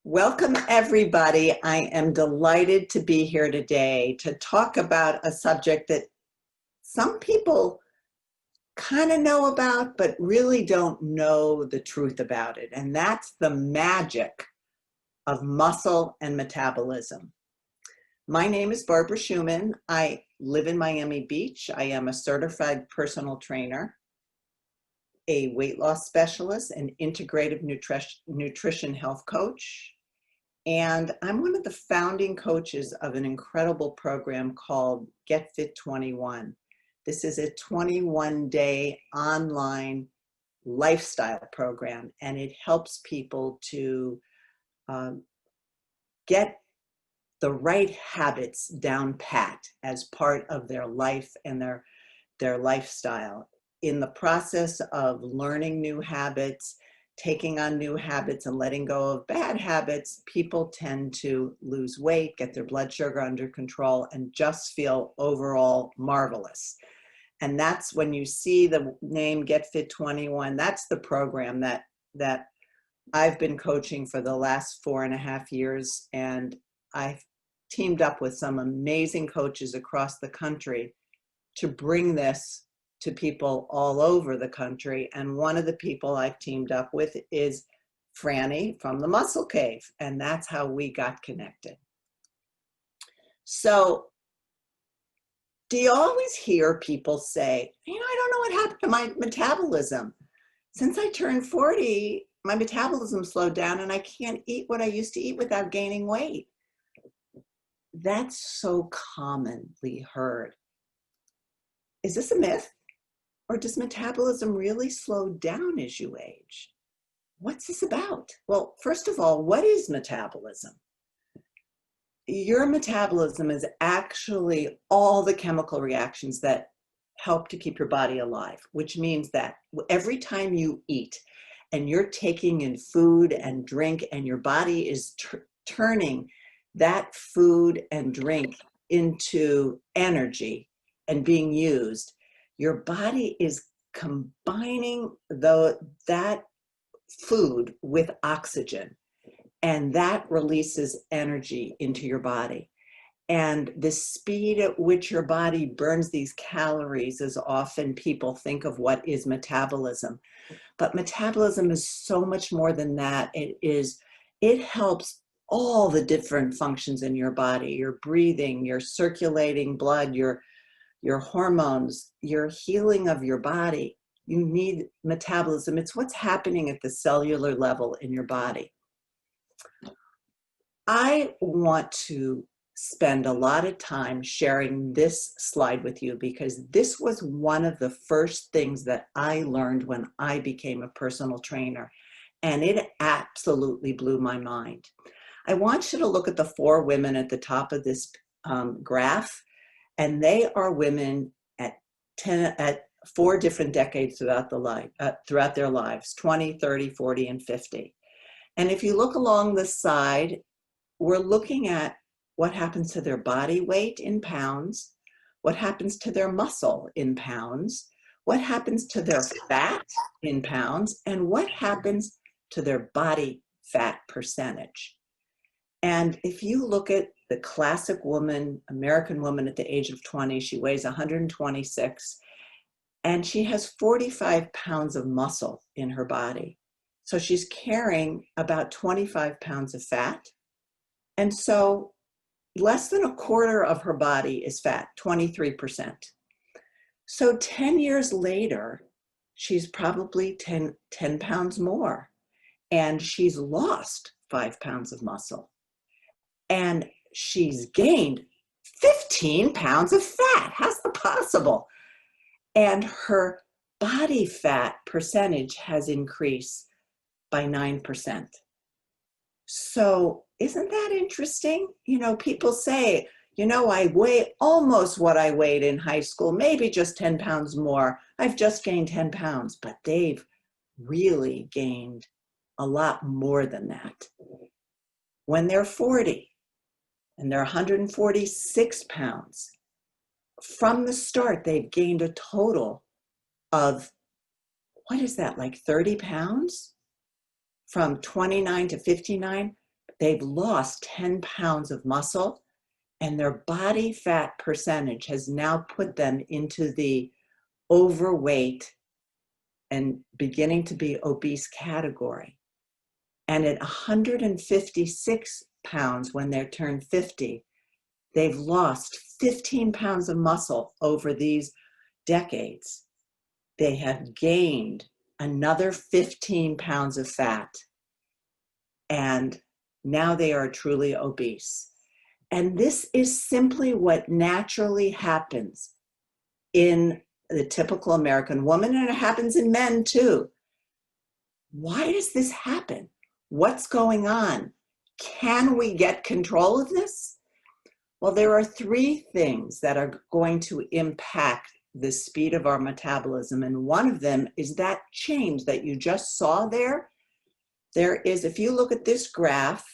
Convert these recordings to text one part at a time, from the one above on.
Welcome, everybody. I am delighted to be here today to talk about a subject that some people kind of know about, but really don't know the truth about it. And that's the magic of muscle and metabolism. My name is Barbara Schuman. I live in Miami Beach. I am a certified personal trainer, a weight loss specialist, an integrative nutrition health coach. And I'm one of the founding coaches of an incredible program called Get Fit 21. This is a 21-day online lifestyle program, and it helps people to get the right habits down pat as part of their life and their lifestyle. In the process of learning new habits, taking on new habits and letting go of bad habits, people tend to lose weight, get their blood sugar under control, and just feel overall marvelous. And that's when you see the name Get Fit 21, that's the program that I've been coaching for the last 4.5 years. And I've teamed up with some amazing coaches across the country to bring this to people all over the country. And one of the people I've teamed up with is Franny from the Muscle Cave. And that's how we got connected. So do you always hear people say, I don't know what happened to my metabolism. Since I turned 40, my metabolism slowed down and I can't eat what I used to eat without gaining weight. That's so commonly heard. Is this a myth? Or does metabolism really slow down as you age? What's this about? Well, first of all, what is metabolism? Your metabolism is actually all the chemical reactions that help to keep your body alive, which means that every time you eat and you're taking in food and drink and your body is turning that food and drink into energy and being used, your body is combining that food with oxygen, and that releases energy into your body. And the speed at which your body burns these calories is often people think of what is metabolism. But metabolism is so much more than that. It helps all the different functions in your body, your breathing, your circulating blood, your hormones, your healing of your body. You need metabolism. It's what's happening at the cellular level in your body. I want to spend a lot of time sharing this slide with you because this was one of the first things that I learned when I became a personal trainer, and it absolutely blew my mind. I want you to look at the 4 women at the top of this graph. And they are women at 4 different decades throughout their lives, 20, 30, 40, and 50. And if you look along the side, we're looking at what happens to their body weight in pounds, what happens to their muscle in pounds, what happens to their fat in pounds, and what happens to their body fat percentage. And if you look at the classic woman, American woman at the age of 20, she weighs 126, and she has 45 pounds of muscle in her body. So she's carrying about 25 pounds of fat. And so less than 1/4 of her body is fat, 23%. So 10 years later, she's probably 10 pounds more, and she's lost 5 pounds of muscle. And she's gained 15 pounds of fat. How's that possible? And her body fat percentage has increased by 9%. So isn't that interesting? People say, I weigh almost what I weighed in high school, maybe just 10 pounds more. I've just gained 10 pounds, but they've really gained a lot more than that. When they're 40, and they're 146 pounds. From the start, they've gained a total of, what is that, like 30 pounds? From 29 to 59. they've lost 10 pounds of muscle, and their body fat percentage has now put them into the overweight and beginning to be obese category. And at 156 pounds when they're turned 50, they've lost 15 pounds of muscle over these decades. They have gained another 15 pounds of fat, and now they are truly obese. And this is simply what naturally happens in the typical American woman, and it happens in men too. Why does this happen? What's going on? Can we get control of this? Well, there are three things that are going to impact the speed of our metabolism, and one of them is that change that you just saw there. There is, if you look at this graph,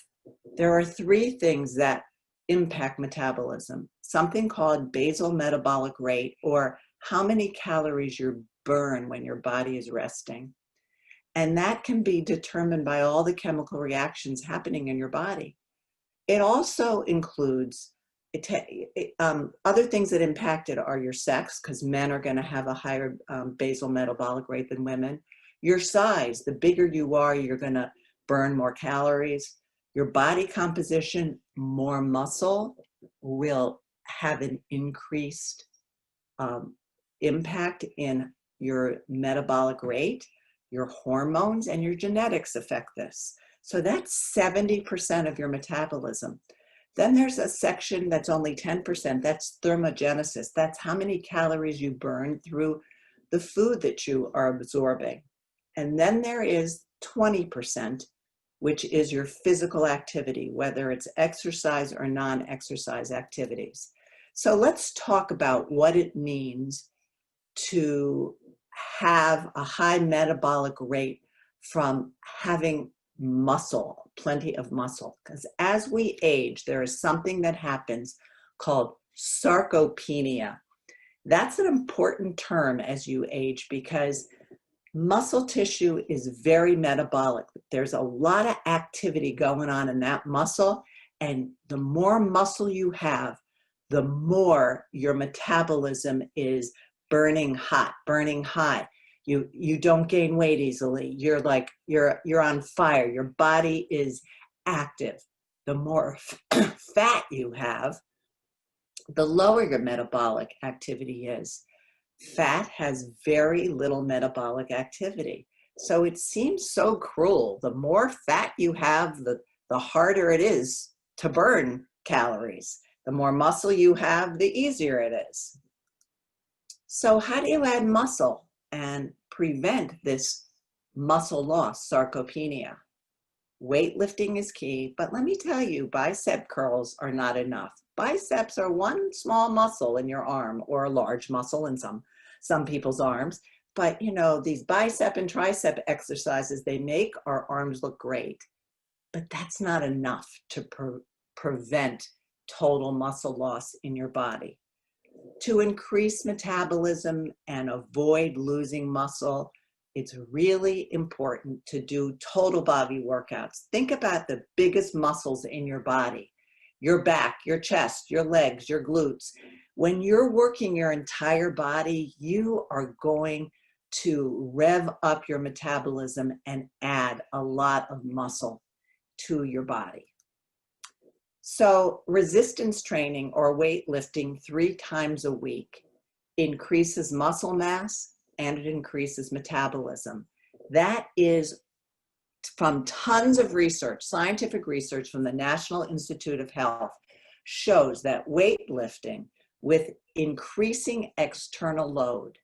there are three things that impact metabolism. Something called basal metabolic rate, or how many calories you burn when your body is resting. And that can be determined by all the chemical reactions happening in your body. It also includes other things that impact it are your sex, because men are going to have a higher basal metabolic rate than women. Your size, the bigger you are, you're going to burn more calories. Your body composition, more muscle will have an increased impact in your metabolic rate. Your hormones and your genetics affect this. So that's 70% of your metabolism. Then there's a section that's only 10%. That's thermogenesis. That's how many calories you burn through the food that you are absorbing. And then there is 20%, which is your physical activity, whether it's exercise or non-exercise activities. So let's talk about what it means to have a high metabolic rate from having muscle, plenty of muscle. Because as we age, there is something that happens called sarcopenia. That's an important term as you age, because muscle tissue is very metabolic. There's a lot of activity going on in that muscle, and the more muscle you have, the more your metabolism is burning hot, burning high. You don't gain weight easily. You're like, you're on fire. Your body is active. The more fat you have, the lower your metabolic activity is. Fat has very little metabolic activity. So it seems so cruel. The more fat you have, the harder it is to burn calories. The more muscle you have, the easier it is. So how do you add muscle and prevent this muscle loss, sarcopenia? Weightlifting is key, but let me tell you, bicep curls are not enough. Biceps are one small muscle in your arm, or a large muscle in some people's arms. But you know, these bicep and tricep exercises they make our arms look great, but that's not enough to prevent total muscle loss in your body. To increase metabolism and avoid losing muscle, it's really important to do total body workouts. Think about the biggest muscles in your body: your back, your chest, your legs, your glutes. When you're working your entire body, you are going to rev up your metabolism and add a lot of muscle to your body. So resistance training or weightlifting 3 times a week increases muscle mass and it increases metabolism. That is from tons of research, scientific research from the National Institute of Health, shows that weightlifting with increasing external load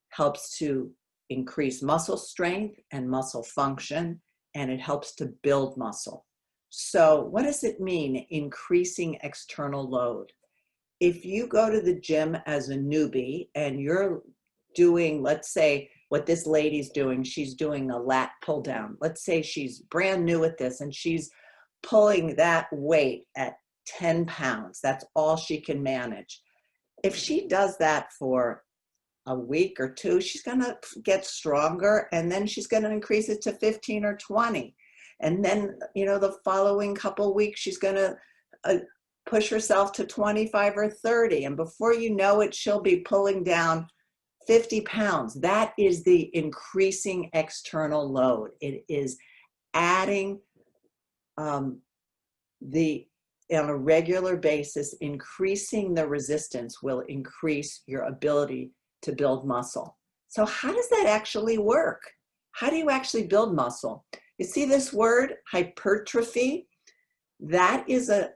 helps to increase muscle strength and muscle function, and it helps to build muscle. So what does it mean, increasing external load? If you go to the gym as a newbie and you're doing, let's say, what this lady's doing, she's doing a lat pull down. Let's say she's brand new at this and she's pulling that weight at 10 pounds. That's all she can manage. If she does that for a week or two, she's going to get stronger, and then she's going to increase it to 15 or 20. And then, you know, the following couple weeks, she's going to push herself to 25 or 30. And before you know it, she'll be pulling down 50 pounds. That is the increasing external load. It is adding on a regular basis, increasing the resistance will increase your ability to build muscle. So how does that actually work? How do you actually build muscle? You see this word, hypertrophy? That is a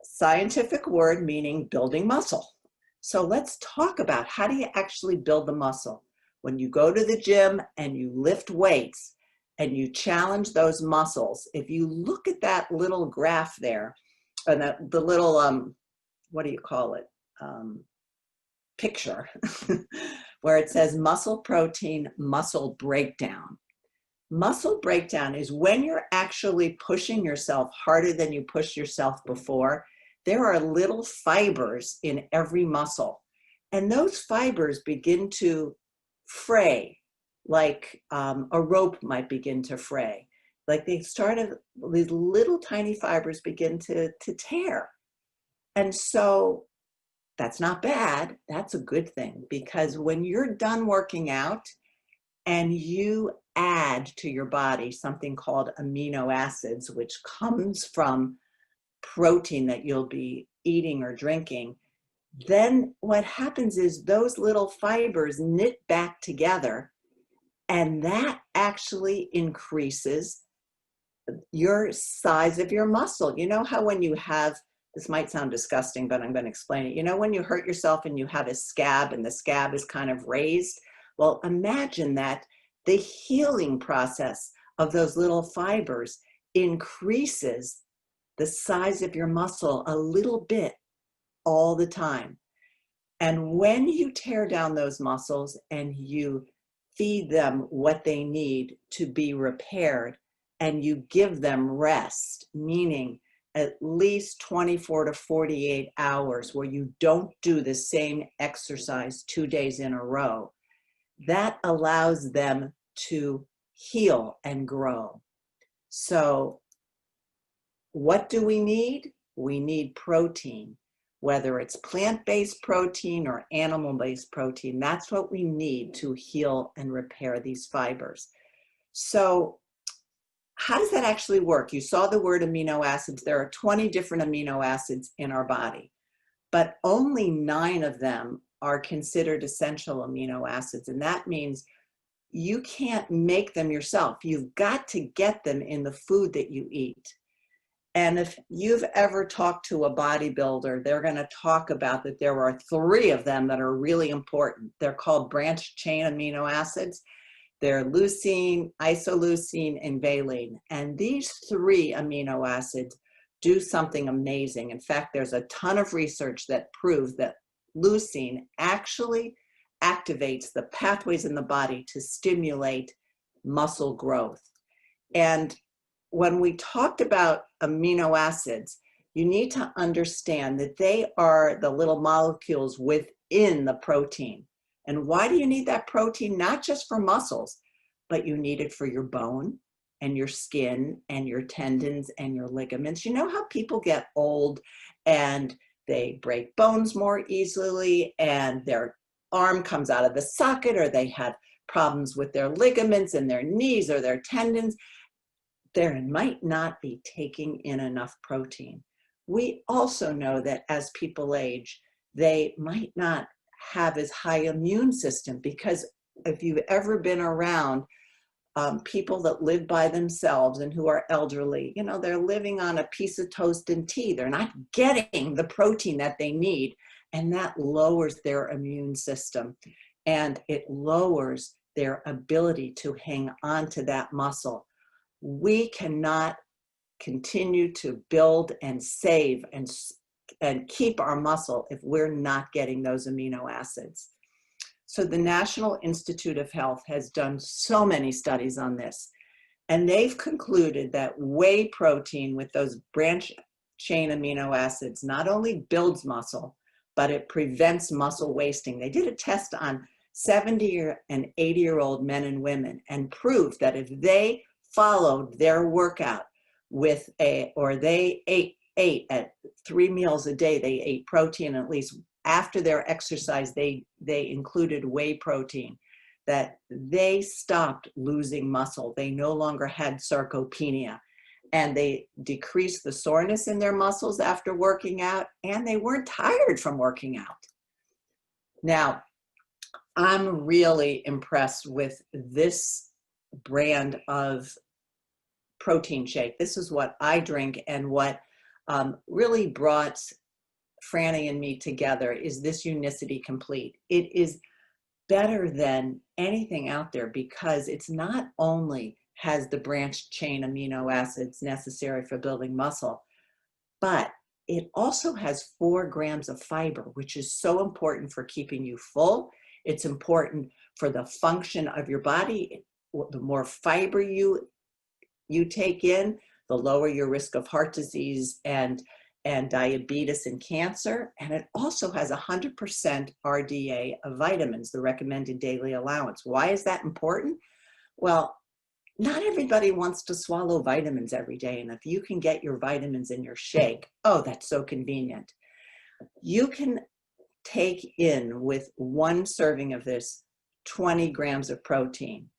scientific word meaning building muscle. So let's talk about how do you actually build the muscle. When you go to the gym and you lift weights and you challenge those muscles, if you look at that little graph there, and the little, what do you call it, picture, where it says muscle protein, muscle breakdown. Muscle breakdown is when you're actually pushing yourself harder than you pushed yourself before. There are little fibers in every muscle, and those fibers begin to fray, like a rope might begin to fray. Like these little tiny fibers begin to tear. And so that's not bad. That's a good thing, because when you're done working out and you add to your body something called amino acids, which comes from protein that you'll be eating or drinking, then what happens is those little fibers knit back together, and that actually increases your size of your muscle. You know how when you have, this might sound disgusting, but I'm going to explain it. You know when you hurt yourself and you have a scab and the scab is kind of raised? Well, imagine that the healing process of those little fibers increases the size of your muscle a little bit all the time. And when you tear down those muscles and you feed them what they need to be repaired, and you give them rest, meaning at least 24 to 48 hours where you don't do the same exercise 2 days in a row, that allows them to heal and grow. So what do we need? We need protein, whether it's plant-based protein or animal-based protein. That's what we need to heal and repair these fibers. So how does that actually work? You saw the word amino acids. There are 20 different amino acids in our body, but only 9 of them are considered essential amino acids. And that means you can't make them yourself. You've got to get them in the food that you eat. And if you've ever talked to a bodybuilder, they're going to talk about that there are 3 of them that are really important. They're called branched chain amino acids. They're leucine, isoleucine, and valine. And these 3 amino acids do something amazing. In fact, there's a ton of research that proves that leucine actually activates the pathways in the body to stimulate muscle growth. And when we talked about amino acids, you need to understand that they are the little molecules within the protein. And why do you need that protein? Not just for muscles, but you need it for your bone and your skin and your tendons and your ligaments. You know how people get old and they break bones more easily and their arm comes out of the socket, or they have problems with their ligaments and their knees or their tendons? They might not be taking in enough protein. We also know that as people age, they might not have as high immune system, because if you've ever been around people that live by themselves and who are elderly, you know, they're living on a piece of toast and tea. They're not getting the protein that they need, and that lowers their immune system, and it lowers their ability to hang on to that muscle. We cannot continue to build and save and keep our muscle if we're not getting those amino acids. So the National Institute of Health has done so many studies on this, and they've concluded that whey protein with those branched chain amino acids not only builds muscle, but it prevents muscle wasting. They did a test on 70 and 80-year-old men and women and proved that if they followed their workout with they ate at 3 meals a day, they ate protein at least. After their exercise, they included whey protein, that they stopped losing muscle. They no longer had sarcopenia, and they decreased the soreness in their muscles after working out, and they weren't tired from working out. Now, I'm really impressed with this brand of protein shake. This is what I drink, and what really brought Franny and me together is this Unicity Complete. It is better than anything out there because it's not only has the branched chain amino acids necessary for building muscle, but it also has 4 grams of fiber, which is so important for keeping you full. It's important for the function of your body. The more fiber you take in, the lower your risk of heart disease and diabetes and cancer. And it also has 100% RDA of vitamins, the recommended daily allowance. Why is that important? Well, not everybody wants to swallow vitamins every day. And if you can get your vitamins in your shake, oh, that's so convenient. You can take in with 1 serving of this 20 grams of protein.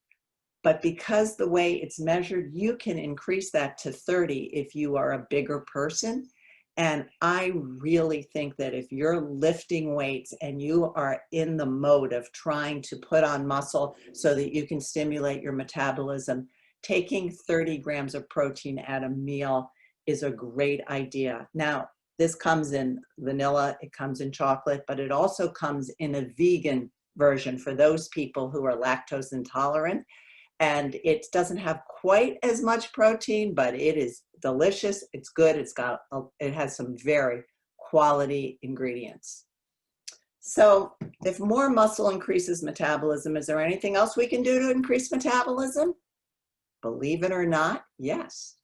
But because the way it's measured, you can increase that to 30 if you are a bigger person. And I really think that if you're lifting weights and you are in the mode of trying to put on muscle so that you can stimulate your metabolism, taking 30 grams of protein at a meal is a great idea. Now, this comes in vanilla, it comes in chocolate, but it also comes in a vegan version for those people who are lactose intolerant. And it doesn't have quite as much protein, but it is delicious. It's good. It has some very quality ingredients. So if more muscle increases metabolism, is there anything else we can do to increase metabolism? Believe it or not, yes.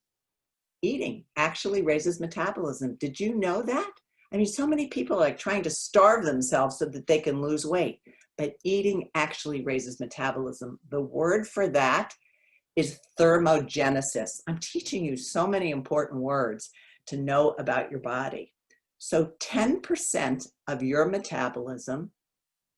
Eating actually raises metabolism. Did you know that? I mean, so many people are like trying to starve themselves so that they can lose weight. But eating actually raises metabolism. The word for that is thermogenesis. I'm teaching you so many important words to know about your body. So 10% of your metabolism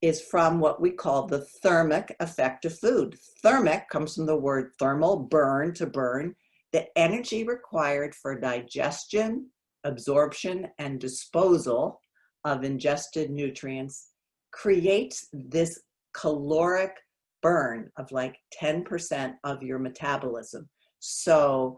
is from what we call the thermic effect of food. Thermic comes from the word thermal, burn, to burn. The energy required for digestion, absorption, and disposal of ingested nutrients creates this caloric burn of like 10% of your metabolism. So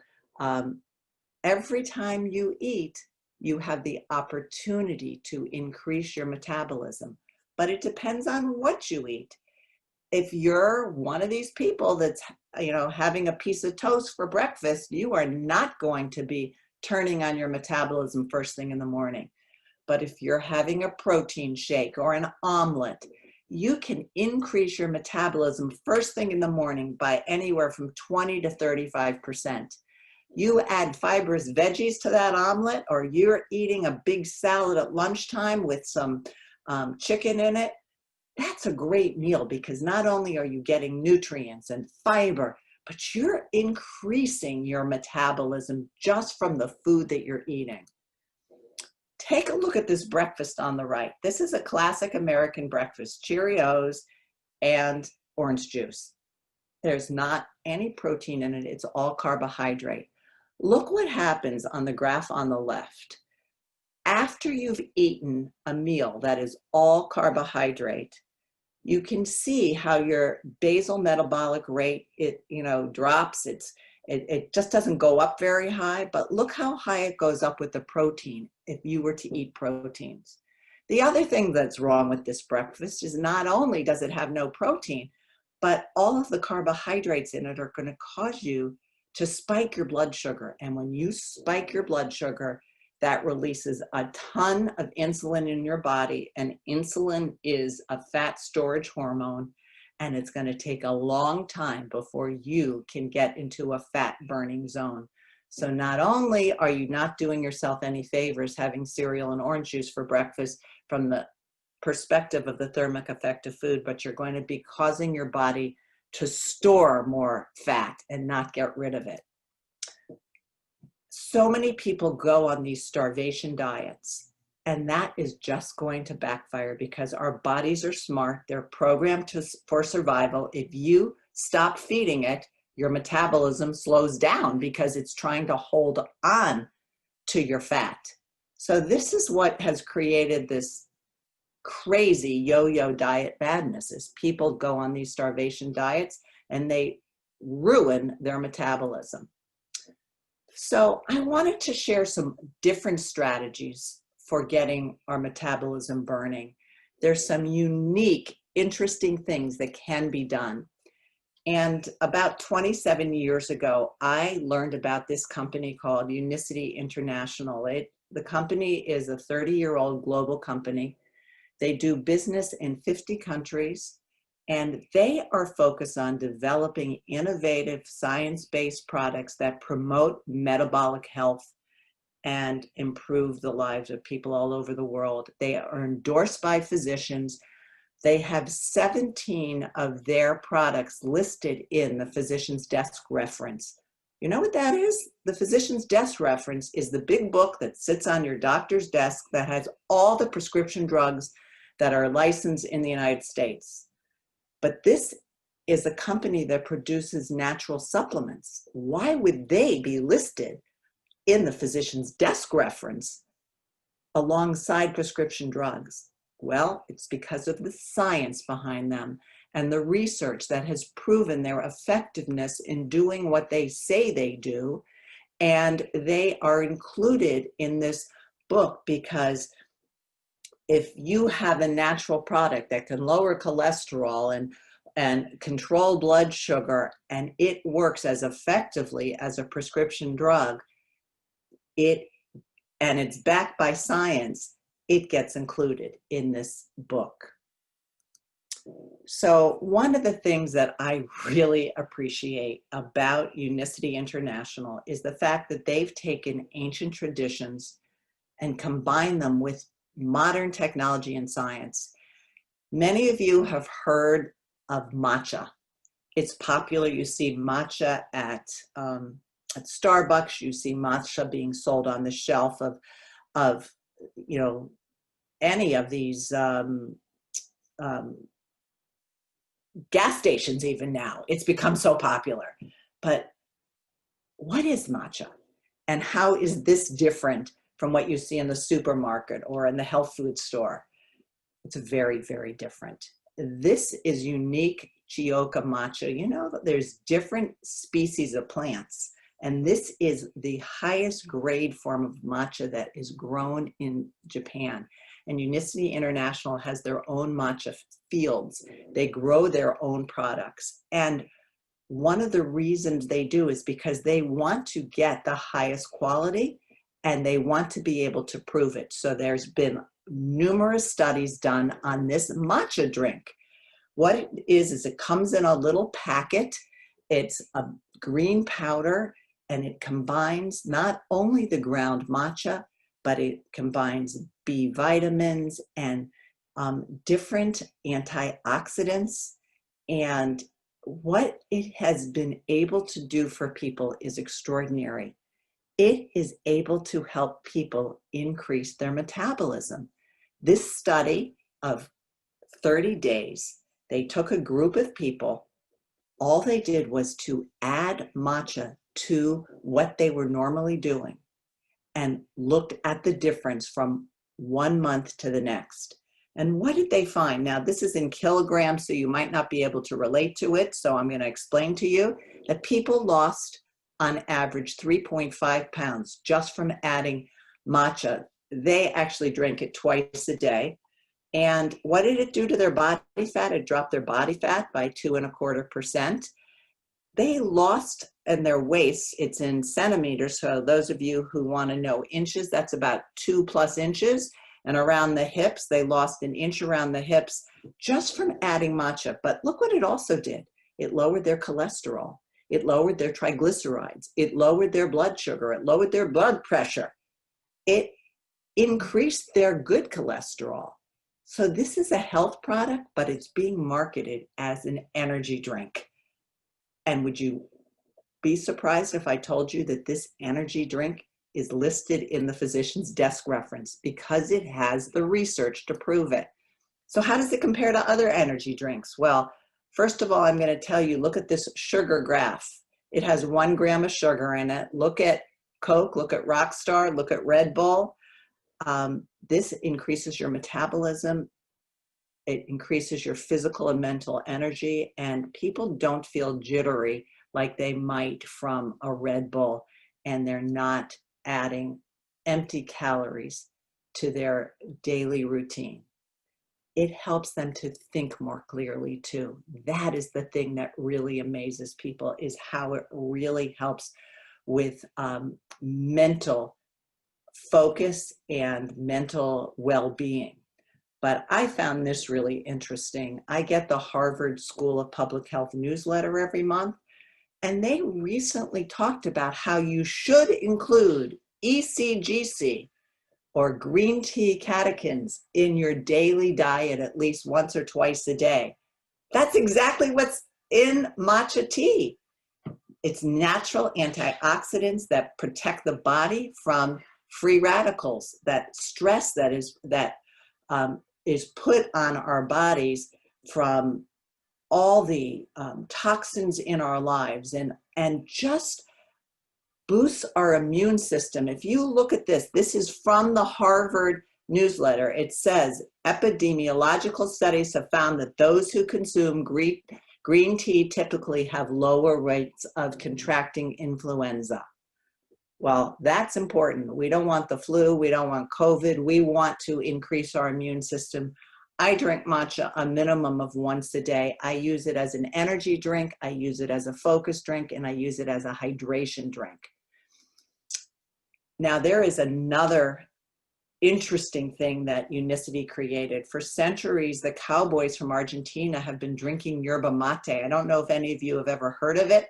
every time you eat, you have the opportunity to increase your metabolism, but it depends on what you eat. If you're one of these people that's, having a piece of toast for breakfast, you are not going to be turning on your metabolism first thing in the morning. But if you're having a protein shake or an omelet, you can increase your metabolism first thing in the morning by anywhere from 20 to 35%. You add fibrous veggies to that omelet, or you're eating a big salad at lunchtime with some chicken in it, that's a great meal because not only are you getting nutrients and fiber, but you're increasing your metabolism just from the food that you're eating. Take a look at this breakfast on the right. This is a classic American breakfast, Cheerios and orange juice. There's not any protein in it. It's all carbohydrate. Look what happens on the graph on the left. After you've eaten a meal that is all carbohydrate, you can see how your basal metabolic rate, drops. It just doesn't go up very high, but look how high it goes up with the protein if you were to eat proteins. The other thing that's wrong with this breakfast is not only does it have no protein, but all of the carbohydrates in it are going to cause you to spike your blood sugar. And when you spike your blood sugar, that releases a ton of insulin in your body, and insulin is a fat storage hormone, and it's going to take a long time before you can get into a fat burning zone. So not only are you not doing yourself any favors having cereal and orange juice for breakfast from the perspective of the thermic effect of food, but you're going to be causing your body to store more fat and not get rid of it. So many people go on these starvation diets, and that is just going to backfire because our bodies are smart. They're programmed for survival. If you stop feeding it, your metabolism slows down because it's trying to hold on to your fat. So this is what has created this crazy yo-yo diet madness, is people go on these starvation diets and they ruin their metabolism. So I wanted to share some different strategies for getting our metabolism burning. There's some unique, interesting things that can be done. And about 27 years ago, I learned about this company called Unicity International. The company is a 30-year-old global company. They do business in 50 countries, and they are focused on developing innovative science-based products that promote metabolic health and improve the lives of people all over the world. They are endorsed by physicians. They have 17 of their products listed in the physician's desk reference. You know what that is? The physician's desk reference is the big book that sits on your doctor's desk that has all the prescription drugs that are licensed in the United States. But this is a company that produces natural supplements. Why would they be listed in the physician's desk reference alongside prescription drugs? Well, it's because of the science behind them and the research that has proven their effectiveness in doing what they say they do. And they are included in this book because if you have a natural product that can lower cholesterol and control blood sugar, and it works as effectively as a prescription drug, and it's backed by science, it gets included in this book. So one of the things that I really appreciate about Unicity International is the fact that they've taken ancient traditions and combined them with modern technology and science. Many of you have heard of matcha. It's popular. You see matcha at Starbucks. You see matcha being sold on the shelf of any of these gas stations even now. It's become so popular. But what is matcha? And how is this different from what you see in the supermarket or in the health food store? It's very, very different. This is unique Chi-Oka matcha. You know, there's different species of plants, and this is the highest grade form of matcha that is grown in Japan. And Unicity International has their own matcha fields. They grow their own products. And one of the reasons they do is because they want to get the highest quality and they want to be able to prove it. So there's been numerous studies done on this matcha drink. What it is it comes in a little packet. It's a green powder, and it combines not only the ground matcha, but it combines B vitamins and different antioxidants. And what it has been able to do for people is extraordinary. It is able to help people increase their metabolism. This study of 30 days, they took a group of people. All they did was to add matcha to what they were normally doing and looked at the difference from 1 month to the next. And what did they find? Now, this is in kilograms, so you might not be able to relate to it. So I'm going to explain to you that people lost on average 3.5 pounds just from adding matcha. They actually drink it twice a day. And what did it do to their body fat? It dropped their body fat by 2.25%. They lost in their waist, it's in centimeters. So those of you who want to know inches, that's about 2+ inches. And around the hips, they lost an inch around the hips just from adding matcha. But look what it also did. It lowered their cholesterol. It lowered their triglycerides. It lowered their blood sugar. It lowered their blood pressure. It increased their good cholesterol. So this is a health product, but it's being marketed as an energy drink. And would you be surprised if I told you that this energy drink is listed in the physician's desk reference because it has the research to prove it. So how does it compare to other energy drinks? Well, first of all, I'm going to tell you, look at this sugar graph. It has 1 gram of sugar in it. Look at Coke, look at Rockstar, look at Red Bull. This increases your metabolism. It increases your physical and mental energy, and people don't feel jittery like they might from a Red Bull, and they're not adding empty calories to their daily routine. It helps them to think more clearly too. That is the thing that really amazes people, is how it really helps with mental focus and mental well-being. But I found this really interesting. I get the Harvard School of Public Health newsletter every month, and they recently talked about how you should include ECGC, or green tea catechins, in your daily diet at least once or twice a day. That's exactly what's in matcha tea. It's natural antioxidants that protect the body from free radicals, that stress that is put on our bodies from all the toxins in our lives, and just boosts our immune system. If you look at this, this is from the Harvard newsletter. It says, epidemiological studies have found that those who consume green tea typically have lower rates of contracting influenza. Well, that's important. We don't want the flu. We don't want COVID. We want to increase our immune system. I drink matcha a minimum of once a day. I use it as an energy drink. I use it as a focus drink, and I use it as a hydration drink. Now, there is another interesting thing that Unicity created. For centuries, the Cowboys from Argentina have been drinking yerba mate. I don't know if any of you have ever heard of it.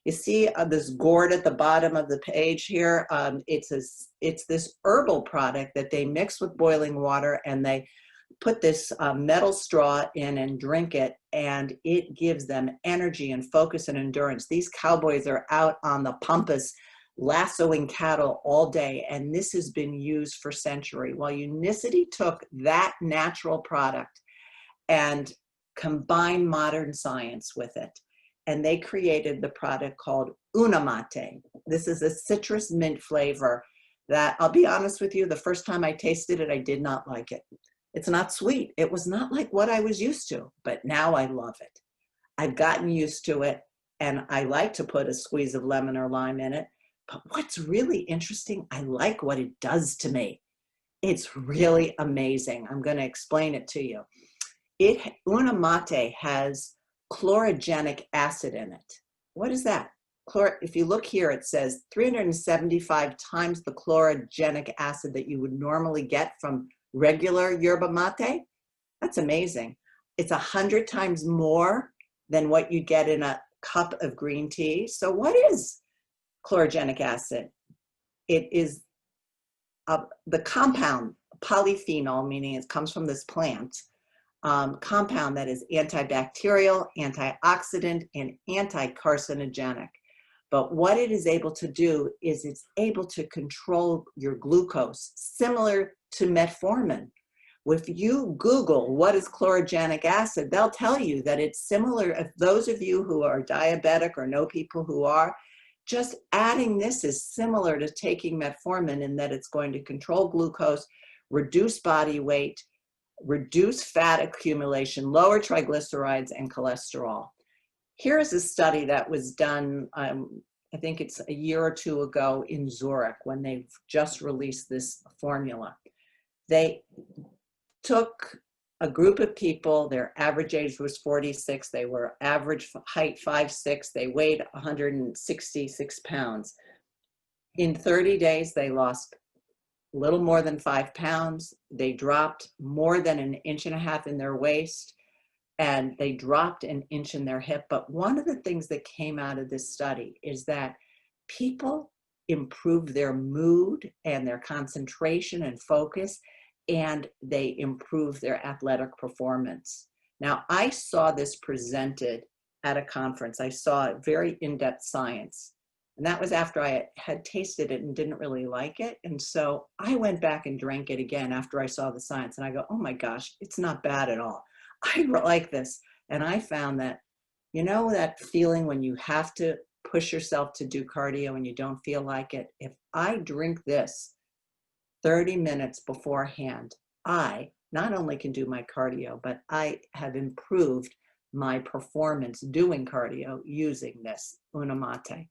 You see this gourd at the bottom of the page here. It's this herbal product that they mix with boiling water, and they put this metal straw in and drink it, and it gives them energy and focus and endurance. These cowboys are out on the pampas lassoing cattle all day, and this has been used for centuries. Well, Unicity took that natural product and combined modern science with it, and they created the product called Unimate. This is a citrus mint flavor that, I'll be honest with you, the first time I tasted it, I did not like it. It's not sweet. It was not like what I was used to, but now I love it. I've gotten used to it, and I like to put a squeeze of lemon or lime in it. But what's really interesting, I like what it does to me. It's really amazing. I'm going to explain it to you. Unimate has chlorogenic acid in it. What is that? If you look here, it says 375 times the chlorogenic acid that you would normally get from regular yerba mate. That's amazing. It's 100 times more than what you get in a cup of green tea. So what is chlorogenic acid? It is the compound polyphenol, meaning it comes from this plant, compound that is antibacterial, antioxidant, and anti-carcinogenic. But what it is able to do is it's able to control your glucose, similar to metformin. If you Google what is chlorogenic acid, they'll tell you that it's similar. If those of you who are diabetic or know people who are, just adding this is similar to taking metformin, in that it's going to control glucose, reduce body weight, reduce fat accumulation, lower triglycerides and cholesterol. Here is a study that was done, I think it's a year or two ago in Zurich, when they've just released this formula. They took a group of people, their average age was 46, they were average height 5'6", they weighed 166 pounds. In 30 days, they lost a little more than 5 pounds. They dropped more than 1.5 inches in their waist, and they dropped 1 inch in their hip. But one of the things that came out of this study is that people improved their mood and their concentration and focus, and they improve their athletic performance. Now, I saw this presented at a conference. I saw very in-depth science. And that was after I had tasted it and didn't really like it. And so I went back and drank it again after I saw the science. And I go, oh my gosh, it's not bad at all. I like this. And I found that, you know, that feeling when you have to push yourself to do cardio and you don't feel like it. If I drink this 30 minutes beforehand, I not only can do my cardio, but I have improved my performance doing cardio using this Unimate.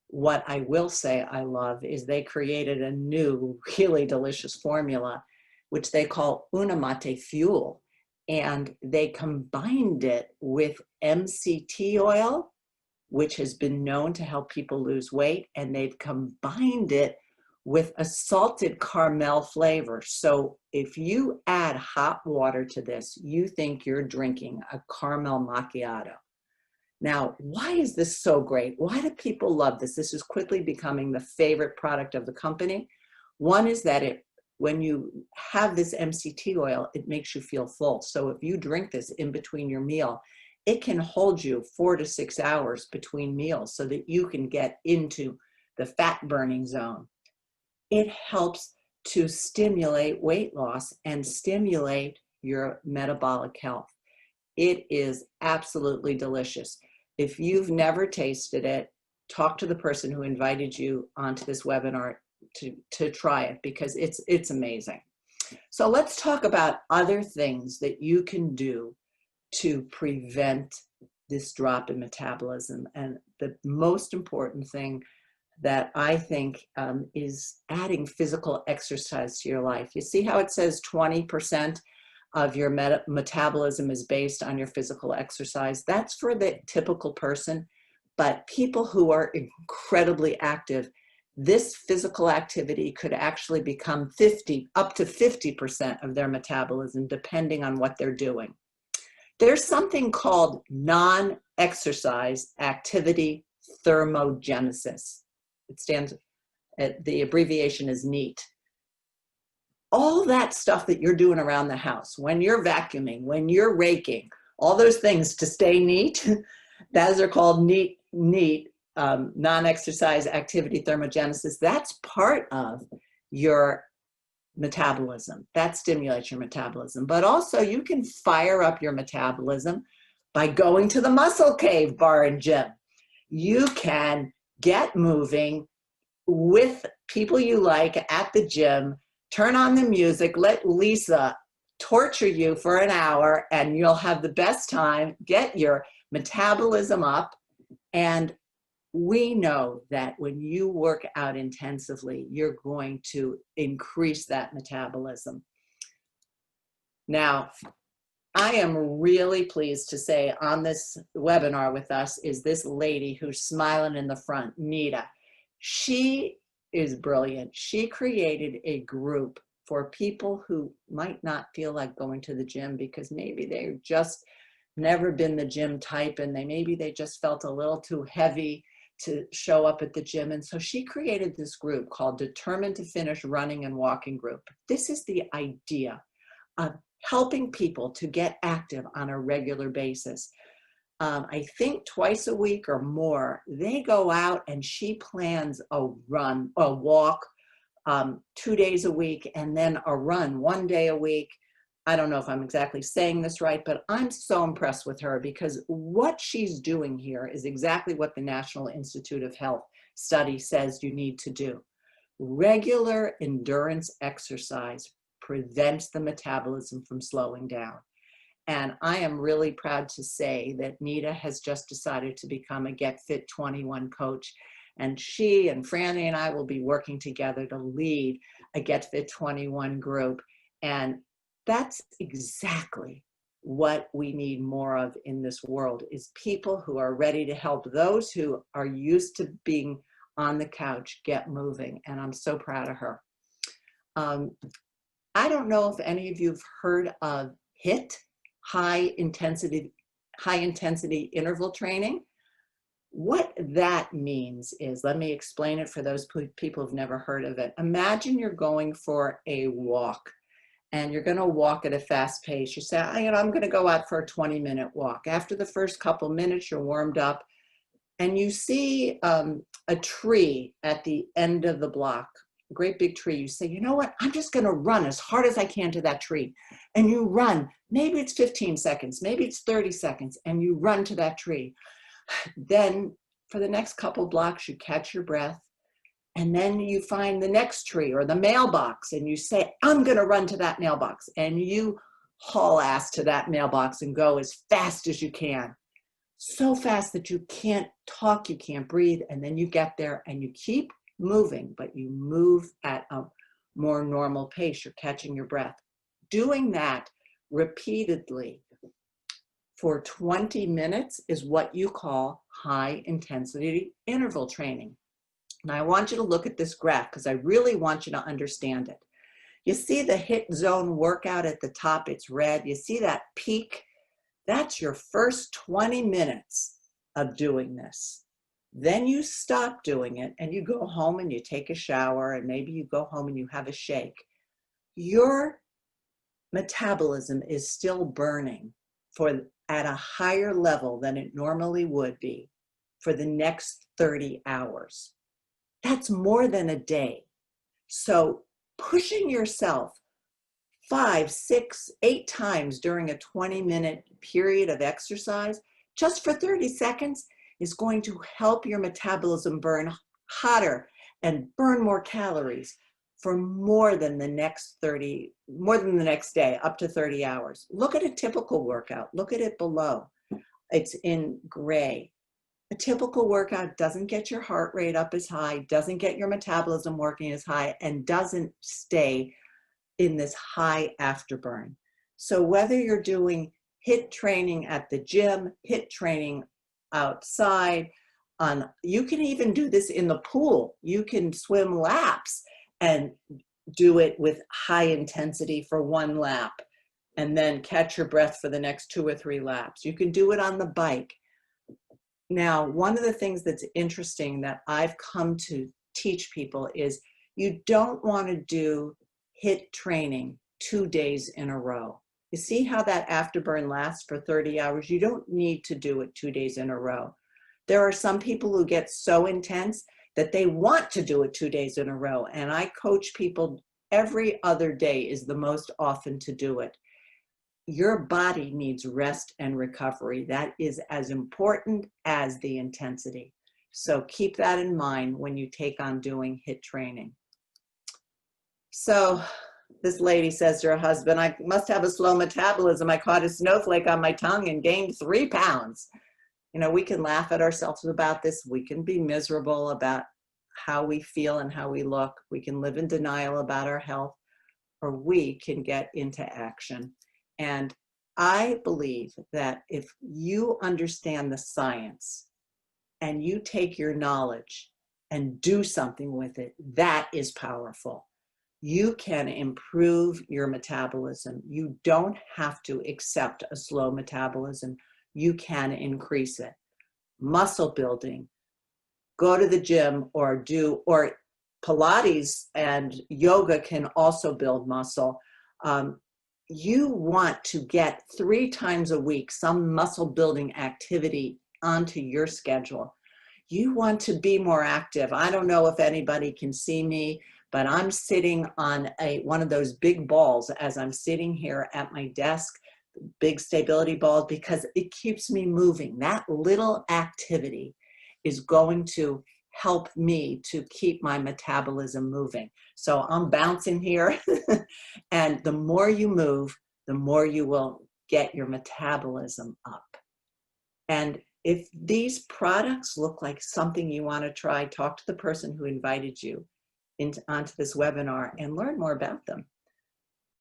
What I will say I love is they created a new, really delicious formula, which they call Unimate Fuel. And they combined it with MCT oil, which has been known to help people lose weight. And they've combined it with a salted caramel flavor. So if you add hot water to this, you think you're drinking a caramel macchiato. Now, why is this so great? Why do people love this? This is quickly becoming the favorite product of the company. One is that when you have this MCT oil, it makes you feel full. So if you drink this in between your meal, it can hold you 4 to 6 hours between meals so that you can get into the fat burning zone. It helps to stimulate weight loss and stimulate your metabolic health. It is absolutely delicious. If you've never tasted it, talk to the person who invited you onto this webinar to try it, because it's amazing. So let's talk about other things that you can do to prevent this drop in metabolism. And the most important thing that I think is adding physical exercise to your life. You see how it says 20% of your metabolism is based on your physical exercise? That's for the typical person, but people who are incredibly active, this physical activity could actually become up to 50% of their metabolism, depending on what they're doing. There's something called non-exercise activity thermogenesis. The abbreviation is NEAT. All that stuff that you're doing around the house, when you're vacuuming, when you're raking, all those things to stay neat, those are called NEAT, non-exercise activity thermogenesis. That's part of your metabolism. That stimulates your metabolism. But also you can fire up your metabolism by going to the muscle cave bar and gym. You can get moving with people you like at the gym. Turn on the music, let Lisa torture you for an hour, and you'll have the best time. Get your metabolism up. And we know that when you work out intensively, you're going to increase that metabolism. Now, I am really pleased to say on this webinar with us is this lady who's smiling in the front, Nita. She is brilliant. She created a group for people who might not feel like going to the gym because maybe they've just never been the gym type, and maybe they just felt a little too heavy to show up at the gym. And so she created this group called Determined to Finish Running and Walking Group. This is the idea of helping people to get active on a regular basis. I think twice a week or more, they go out and she plans a walk 2 days a week, and then a run 1 day a week. I don't know if I'm exactly saying this right, but I'm so impressed with her because what she's doing here is exactly what the National Institute of Health study says you need to do. Regular endurance exercise prevents the metabolism from slowing down. And I am really proud to say that Nita has just decided to become a Get Fit 21 coach. And she and Franny and I will be working together to lead a Get Fit 21 group. And that's exactly what we need more of in this world, is people who are ready to help those who are used to being on the couch get moving. And I'm so proud of her. I don't know if any of you have heard of HIIT, high intensity interval training. What that means is, let me explain it for those people who've never heard of it. Imagine you're going for a walk and you're going to walk at a fast pace. You say, I'm going to go out for a 20-minute walk. After the first couple minutes, you're warmed up, and you see a tree at the end of the block, a great big tree. You say, you know what? I'm just going to run as hard as I can to that tree. And you run. Maybe it's 15 seconds, maybe it's 30 seconds, and you run to that tree. Then for the next couple blocks, you catch your breath. And then you find the next tree or the mailbox, and you say, I'm going to run to that mailbox. And you haul ass to that mailbox and go as fast as you can. So fast that you can't talk, you can't breathe. And then you get there and you keep moving, but you move at a more normal pace. You're catching your breath. Doing that repeatedly for 20 minutes is what you call high intensity interval training. Now I want you to look at this graph because I really want you to understand it. You see the HIIT zone workout at the top, it's red. You see that peak? That's your first 20 minutes of doing this. Then you stop doing it and you go home and you take a shower, and maybe you go home and you have a shake. Your metabolism is still burning at a higher level than it normally would be for the next 30 hours. That's more than a day. So pushing yourself 5, 6, 8 times during a 20-minute period of exercise, just for 30 seconds, is going to help your metabolism burn hotter and burn more calories for more than the next day, up to 30 hours. Look at a typical workout. Look at it below. It's in gray. A typical workout doesn't get your heart rate up as high, doesn't get your metabolism working as high, and doesn't stay in this high afterburn. So whether you're doing HIIT training at the gym, HIIT training outside, you can even do this in the pool. You can swim laps and do it with high intensity for 1 lap and then catch your breath for the next 2 or 3 laps. You can do it on the bike. Now, one of the things that's interesting that I've come to teach people is you don't want to do HIIT training 2 days in a row. You see how that afterburn lasts for 30 hours? You don't need to do it 2 days in a row. There are some people who get so intense that they want to do it 2 days in a row. And I coach people every other day is the most often to do it. Your body needs rest and recovery. That is as important as the intensity. So keep that in mind when you take on doing HIIT training. So this lady says to her husband, I must have a slow metabolism. I caught a snowflake on my tongue and gained 3 pounds. You know, we can laugh at ourselves about this. We can be miserable about how we feel and how we look. We can live in denial about our health, or we can get into action. And I believe that if you understand the science and you take your knowledge and do something with it, that is powerful. You can improve your metabolism. You don't have to accept a slow metabolism. You can increase it. Muscle building, go to the gym or Pilates and yoga can also build muscle. You want to get 3 times a week some muscle building activity onto your schedule. You want to be more active. I don't know if anybody can see me, but I'm sitting on one of those big balls as I'm sitting here at my desk, big stability balls, because it keeps me moving. That little activity is going to help me to keep my metabolism moving. So I'm bouncing here and the more you move, the more you will get your metabolism up. And if these products look like something you want to try, talk to the person who invited you onto this webinar and learn more about them.